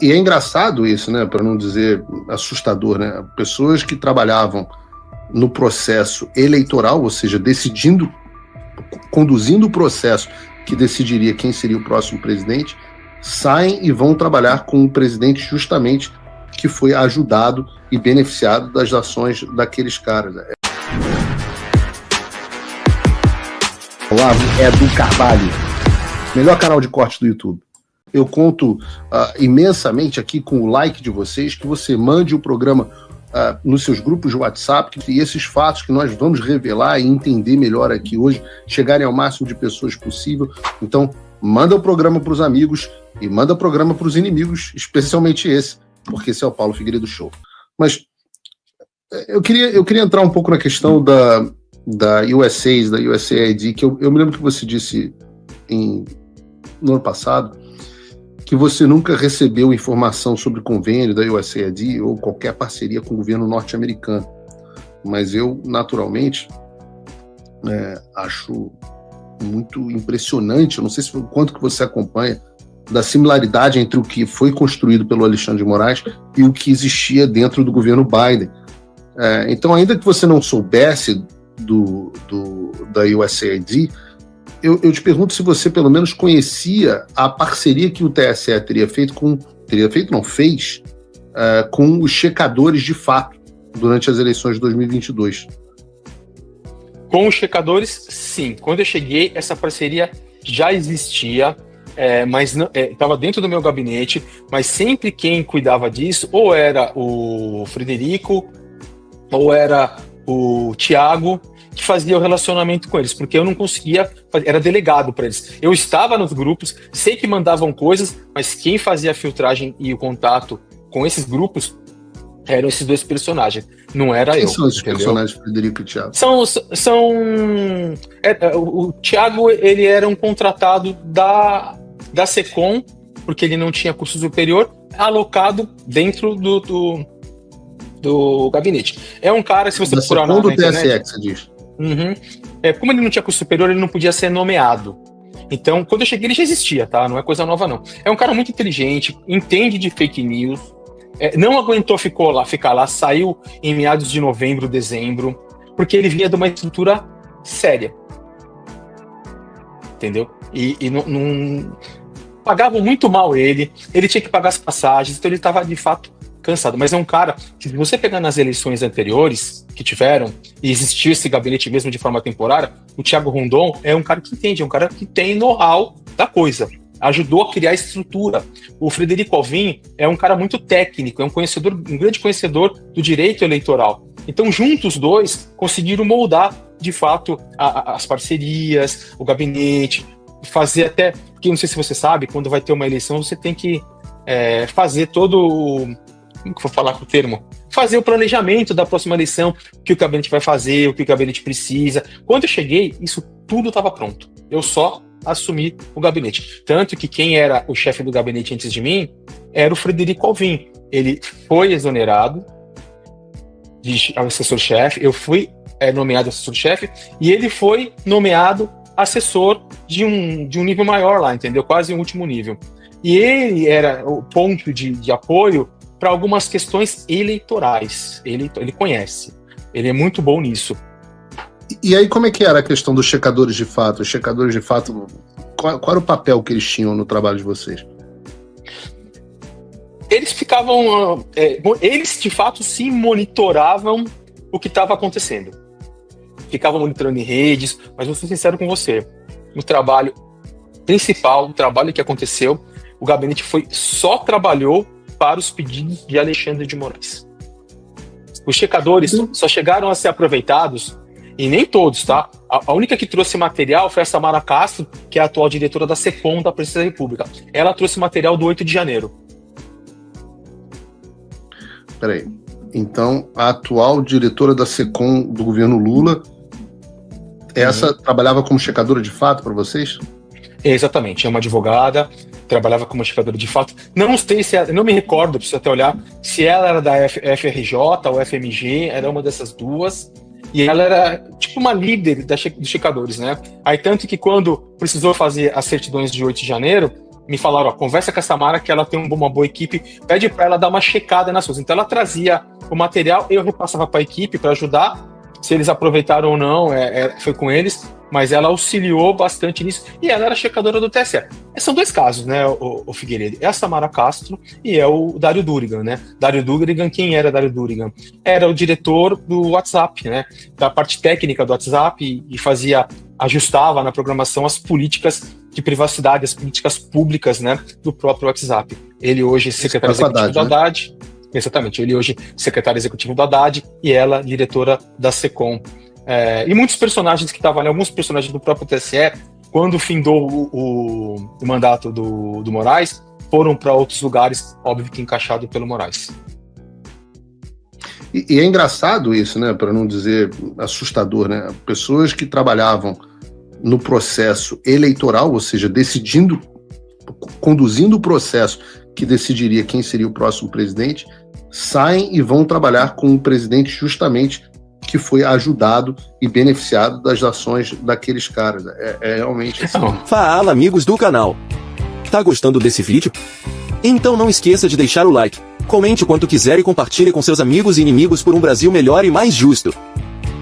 E é engraçado isso, né? Para não dizer assustador, né? Pessoas que trabalhavam no processo eleitoral, ou seja, conduzindo o processo que decidiria quem seria o próximo presidente, saem e vão trabalhar com o presidente justamente que foi ajudado e beneficiado das ações daqueles caras. Olá, Edu Carvalho, melhor canal de corte do YouTube. Eu conto imensamente aqui com o like de vocês, que você mande o programa nos seus grupos de WhatsApp, e esses fatos que nós vamos revelar e entender melhor aqui hoje, chegarem ao máximo de pessoas possível. Então, manda o programa para os amigos e manda o programa para os inimigos, especialmente esse, porque esse é o Paulo Figueiredo Show. Mas eu queria entrar um pouco na questão da USAID, que eu me lembro que você disse no ano passado, que você nunca recebeu informação sobre convênio da USAID ou qualquer parceria com o governo norte-americano. Mas eu, naturalmente, acho muito impressionante, eu não sei o quanto que você acompanha, da similaridade entre o que foi construído pelo Alexandre de Moraes e o que existia dentro do governo Biden. Então, ainda que você não soubesse da USAID, eu te pergunto se você pelo menos conhecia a parceria que o TSE fez com os checadores de fato durante as eleições de 2022. Com os checadores, sim. Quando eu cheguei, essa parceria já existia, mas estava dentro do meu gabinete, mas sempre quem cuidava disso ou era o Frederico ou era o Tiago, que fazia o relacionamento com eles, porque eu não conseguia, era delegado para eles. Eu estava nos grupos, sei que mandavam coisas, mas quem fazia a filtragem e o contato com esses grupos eram esses dois personagens, não era eu. Quem são esses personagens, Frederico e Tiago? O Tiago, ele era um contratado da SECOM, porque ele não tinha curso superior, alocado dentro do gabinete. É um cara, se você procurar na internet... TSE, que você diz. Uhum. Como ele não tinha curso superior, ele não podia ser nomeado. Então, quando eu cheguei, ele já existia, tá? Não é coisa nova, não. É um cara muito inteligente, entende de fake news, não aguentou ficar lá, saiu em meados de novembro, dezembro, porque ele vinha de uma estrutura séria. Entendeu? E não pagavam muito mal ele tinha que pagar as passagens, então ele estava, de fato, cansado. Mas é um cara que, se você pegar nas eleições anteriores que tiveram, e existiu esse gabinete mesmo de forma temporária, o Thiago Rondon é um cara que entende, é um cara que tem know-how da coisa, ajudou a criar a estrutura. O Frederico Alvim é um cara muito técnico, é um grande conhecedor do direito eleitoral. Então, juntos os dois conseguiram moldar, de fato, as parcerias, o gabinete, fazer até, porque não sei se você sabe, quando vai ter uma eleição, você tem que fazer todo como que eu vou falar com o termo? Fazer o planejamento da próxima eleição, o que o gabinete vai fazer, o que o gabinete precisa. Quando eu cheguei, isso tudo estava pronto. Eu só assumi o gabinete. Tanto que quem era o chefe do gabinete antes de mim era o Frederico Alvim. Ele foi exonerado de assessor-chefe, eu fui nomeado assessor-chefe, e ele foi nomeado assessor de um nível maior lá, entendeu? Quase um último nível. E ele era o ponto de apoio para algumas questões eleitorais. Ele conhece. Ele é muito bom nisso. E aí, como é que era a questão dos checadores de fato? Os checadores de fato, qual era o papel que eles tinham no trabalho de vocês? Eles ficavam... eles, de fato, se monitoravam o que estava acontecendo. Ficavam monitorando em redes, mas vou ser sincero com você. No trabalho principal, o trabalho que aconteceu, o gabinete só trabalhou para os pedidos de Alexandre de Moraes. Os checadores só chegaram a ser aproveitados, e nem todos, tá? A única que trouxe material foi a Samara Castro, que é a atual diretora da SECOM da Presidência da República. Ela trouxe material do 8 de janeiro. Peraí. Então, a atual diretora da SECOM do governo Lula, essa trabalhava como checadora de fato para vocês? Exatamente, é uma advogada, trabalhava como checadora de fato. Não sei se não me recordo, preciso até olhar, se ela era da FRJ ou FMG, era uma dessas duas, e ela era tipo uma líder dos checadores, né? Aí tanto que quando precisou fazer as certidões de 8 de janeiro, me falaram, ó, conversa com a Samara que ela tem uma boa equipe, pede para ela dar uma checada nas coisas. Então ela trazia o material, eu repassava para a equipe para ajudar, se eles aproveitaram ou não, foi com eles, mas ela auxiliou bastante nisso, e ela era checadora do TSE. São dois casos, né, o Figueiredo, é a Samara Castro e é o Dário Durigan, né? Dário Durigan, quem era Dário Durigan? Era o diretor do WhatsApp, né, da parte técnica do WhatsApp, e ajustava na programação as políticas de privacidade, as políticas públicas, né, do próprio WhatsApp. Ele hoje é secretário executivo do Haddad, né? Exatamente, ele hoje secretário executivo do Haddad e ela diretora da SECOM. E muitos personagens que estavam ali, alguns personagens do próprio TSE, quando findou o mandato do Moraes, foram para outros lugares, óbvio que encaixado pelo Moraes. E é engraçado isso, né, para não dizer assustador, né? Pessoas que trabalhavam no processo eleitoral, ou seja, conduzindo o processo que decidiria quem seria o próximo presidente, saem e vão trabalhar com um presidente justamente que foi ajudado e beneficiado das ações daqueles caras. É realmente assim. Fala, amigos do canal. Tá gostando desse vídeo? Então não esqueça de deixar o like, comente o quanto quiser e compartilhe com seus amigos e inimigos por um Brasil melhor e mais justo.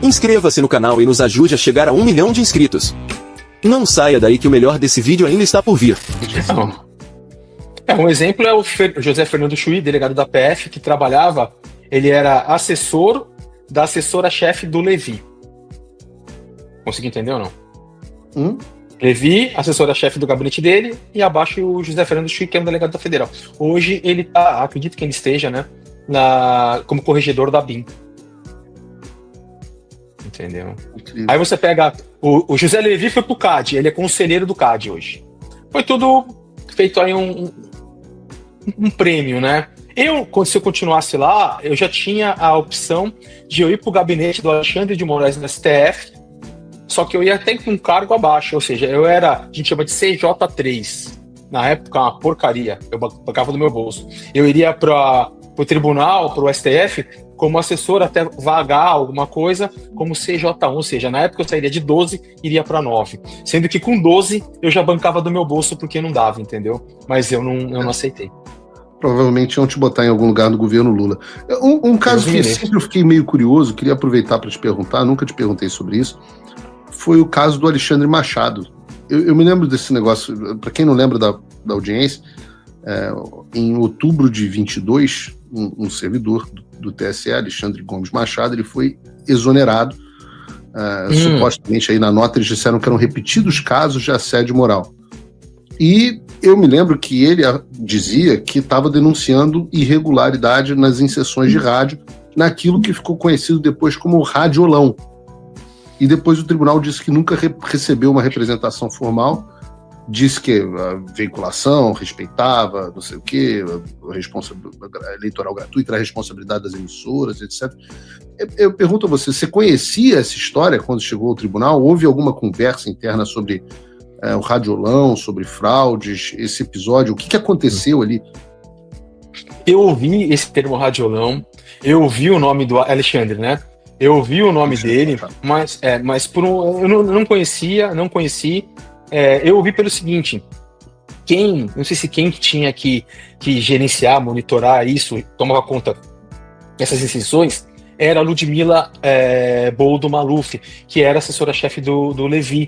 Inscreva-se no canal e nos ajude a chegar a 1 milhão de inscritos. Não saia daí que o melhor desse vídeo ainda está por vir. Um exemplo é o José Fernando Chuí, delegado da PF, que trabalhava, ele era assessor da assessora-chefe do Levi. Consegui entender ou não? Levi, assessora-chefe do gabinete dele, e abaixo o José Fernando Chuí, que é um delegado da Federal. Hoje ele tá, acredito que ele esteja, né, como corregedor da BIM. Entendeu? Incrível. Aí você pega, o José Levi foi pro CAD, ele é conselheiro do CAD hoje. Foi tudo feito aí um prêmio, né? Se eu continuasse lá, eu já tinha a opção de eu ir pro gabinete do Alexandre de Moraes no STF, só que eu ia até com um cargo abaixo, ou seja, a gente chama de CJ3. Na época, uma porcaria, eu pagava do meu bolso. Eu iria pro tribunal, pro STF, como assessor até vagar alguma coisa, como CJ1, ou seja, na época eu sairia de 12 e iria para 9. Sendo que com 12 eu já bancava do meu bolso porque não dava, entendeu? Mas eu não aceitei. Provavelmente iam te botar em algum lugar do governo Lula. Um caso que sempre eu fiquei meio curioso, queria aproveitar para te perguntar, nunca te perguntei sobre isso, foi o caso do Alexandre Machado. Eu me lembro desse negócio, para quem não lembra da audiência, em outubro de 22, um servidor do TSE, Alexandre Gomes Machado, ele foi exonerado. Supostamente aí na nota eles disseram que eram repetidos casos de assédio moral. E eu me lembro que ele dizia que estava denunciando irregularidade nas inserções de rádio, naquilo que ficou conhecido depois como radiolão. E depois o tribunal disse que nunca recebeu uma representação formal, disse que a veiculação respeitava, não sei o quê, a eleitoral gratuita, a responsabilidade das emissoras, etc. Eu pergunto a você conhecia essa história quando chegou ao tribunal? Houve alguma conversa interna sobre o radiolão, sobre fraudes, esse episódio? O que aconteceu ali? Eu ouvi esse termo radiolão, eu ouvi o nome do Alexandre, né? Eu ouvi o nome dele, mas eu não conheci. Eu ouvi pelo seguinte, não sei se quem tinha que gerenciar, monitorar isso, tomava conta dessas inserções, era a Ludmila Boldo Maluf, que era assessora-chefe do Levi.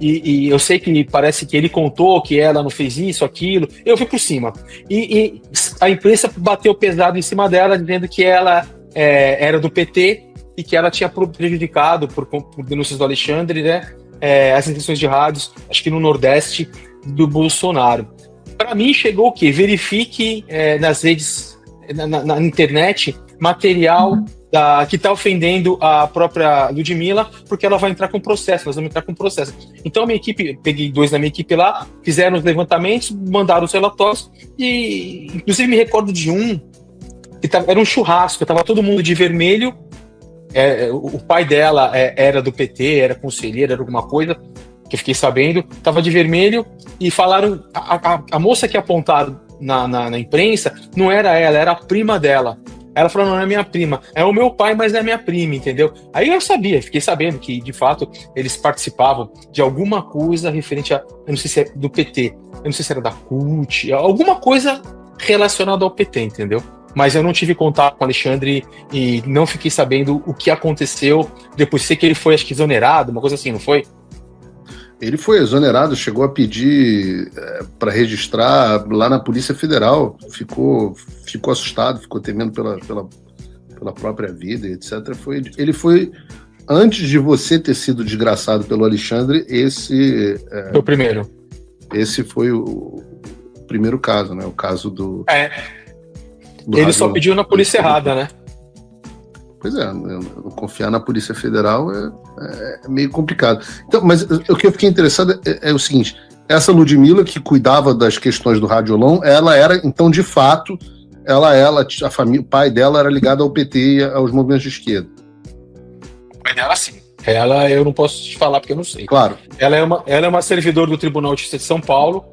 E eu sei que parece que ele contou que ela não fez isso, aquilo, eu fui por cima. E a imprensa bateu pesado em cima dela, dizendo que ela era do PT e que ela tinha prejudicado, por denúncias do Alexandre, né, as inserções de rádios, acho que no Nordeste, do Bolsonaro. Para mim, chegou o quê? Verifique nas redes, na internet, material que está ofendendo a própria Ludmila, porque ela vai entrar com processo, nós vamos entrar com processo. Então, a minha equipe, peguei 2 da minha equipe lá, fizeram os levantamentos, mandaram os relatórios, e inclusive me recordo de que era um churrasco, estava todo mundo de vermelho, o pai dela era do PT, era conselheiro, era alguma coisa, que eu fiquei sabendo, estava de vermelho, e falaram, a moça que apontaram na imprensa, não era ela, era a prima dela. Ela falou, não é minha prima. É o meu pai, mas é minha prima, entendeu? Aí eu fiquei sabendo que, de fato, eles participavam de alguma coisa referente a, eu não sei se é do PT, eu não sei se era da CUT, alguma coisa relacionada ao PT, entendeu? Mas eu não tive contato com o Alexandre e não fiquei sabendo o que aconteceu depois. Sei que ele foi, acho que, exonerado, uma coisa assim, não foi? Ele foi exonerado, chegou a pedir para registrar lá na Polícia Federal, ficou assustado, ficou temendo pela própria vida, etc. Ele foi, antes de você ter sido desgraçado pelo Alexandre, esse... Foi o primeiro. Esse foi o primeiro caso, né? O caso do... Ele só pediu na polícia errada, né? Pois é, confiar na Polícia Federal é meio complicado. Então, mas o que eu fiquei interessado é o seguinte: essa Ludmilla, que cuidava das questões do Radiolão, ela era, então, de fato, a família, o pai dela era ligado ao PT e aos movimentos de esquerda. O pai dela, sim. Ela, eu não posso te falar porque eu não sei. Claro. Ela é uma servidora do Tribunal de Justiça de São Paulo,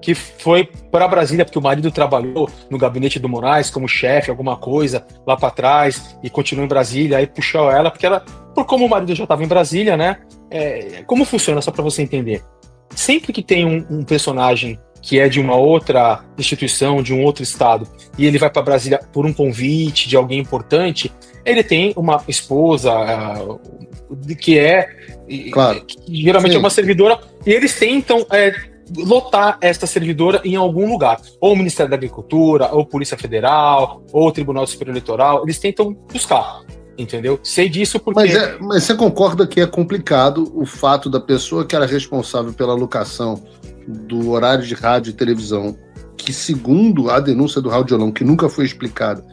que foi para Brasília porque o marido trabalhou no gabinete do Moraes como chefe, alguma coisa lá para trás, e continuou em Brasília. Aí puxou ela, porque ela, por como o marido já estava em Brasília, né? Como funciona, só para você entender? Sempre que tem um personagem que é de uma outra instituição, de um outro estado, e ele vai para Brasília por um convite de alguém importante, ele tem uma esposa que claro. Que geralmente Sim. é uma servidora, e eles tentam lotar esta servidora em algum lugar, ou o Ministério da Agricultura, ou Polícia Federal, ou o Tribunal Superior Eleitoral. Eles tentam buscar, entendeu? Sei disso porque... Mas você concorda que é complicado o fato da pessoa que era responsável pela alocação do horário de rádio e televisão, que, segundo a denúncia do Radiolão, que nunca foi explicada,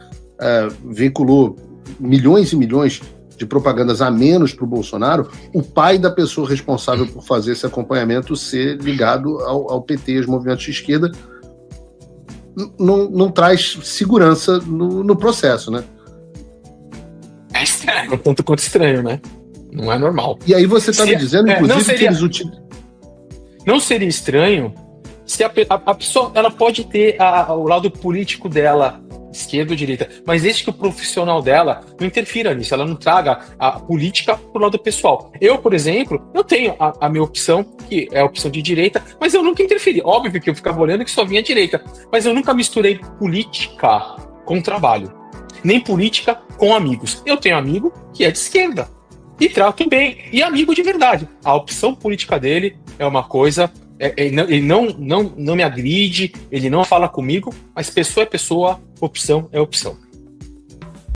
vinculou milhões e milhões de propagandas a menos para o Bolsonaro, o pai da pessoa responsável por fazer esse acompanhamento ser ligado ao PT, aos movimentos de esquerda, não traz segurança no processo, né? É estranho, tanto quanto estranho, né? Não é normal. E aí você está me dizendo, inclusive, que eles utilizam... Não seria estranho se a pessoa, ela pode ter o lado político dela, esquerda ou direita, mas desde que o profissional dela não interfira nisso, ela não traga a política pro lado pessoal. Eu, por exemplo, eu tenho a minha opção, que é a opção de direita, mas eu nunca interferi. Óbvio que eu ficava olhando que só vinha direita, mas eu nunca misturei política com trabalho, nem política com amigos. Eu tenho amigo que é de esquerda e trato bem, e amigo de verdade. A opção política dele é uma coisa... Ele não me agride, ele não fala comigo, mas pessoa é pessoa, opção é opção.